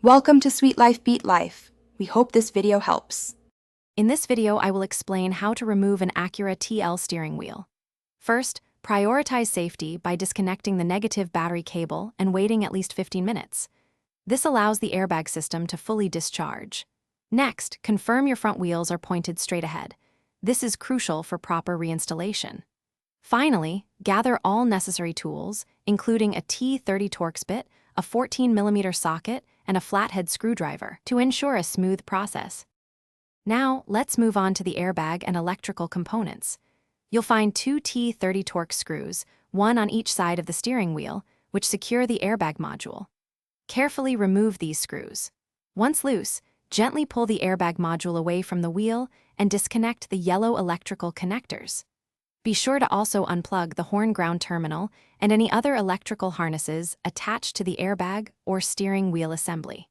Welcome to Sweet Life Beat Life. We hope this video helps. In this video, I will explain how to remove an Acura TL steering wheel. First, prioritize safety by disconnecting the negative battery cable and waiting at least 15 minutes. This allows the airbag system to fully discharge. Next, confirm your front wheels are pointed straight ahead. This is crucial for proper reinstallation. Finally, gather all necessary tools, including a T30 Torx bit, a 14mm socket, and a flathead screwdriver to ensure a smooth process. Now, let's move on to the airbag and electrical components. You'll find two T30 Torx screws, one on each side of the steering wheel, which secure the airbag module. Carefully remove these screws. Once loose, gently pull the airbag module away from the wheel and disconnect the yellow electrical connectors. Be sure to also unplug the horn ground terminal and any other electrical harnesses attached to the airbag or steering wheel assembly.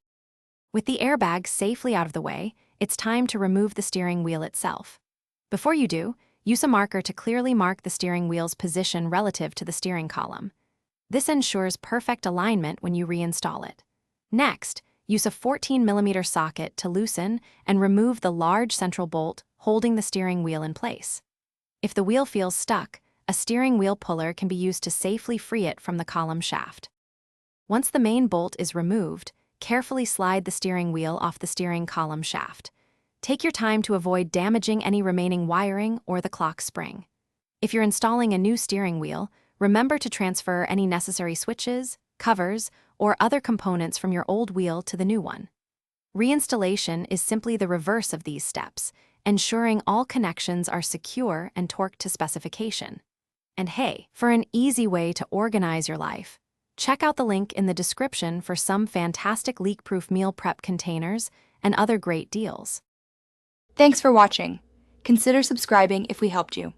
With the airbag safely out of the way, it's time to remove the steering wheel itself. Before you do, use a marker to clearly mark the steering wheel's position relative to the steering column. This ensures perfect alignment when you reinstall it. Next, use a 14mm socket to loosen and remove the large central bolt holding the steering wheel in place. If the wheel feels stuck, a steering wheel puller can be used to safely free it from the column shaft. Once the main bolt is removed, carefully slide the steering wheel off the steering column shaft. Take your time to avoid damaging any remaining wiring or the clock spring. If you're installing a new steering wheel, remember to transfer any necessary switches, covers, or other components from your old wheel to the new one. Reinstallation is simply the reverse of these steps, ensuring all connections are secure and torqued to specification. And hey, for an easy way to organize your life, check out the link in the description for some fantastic leak-proof meal prep containers and other great deals. Thanks for watching. Consider subscribing if we helped you.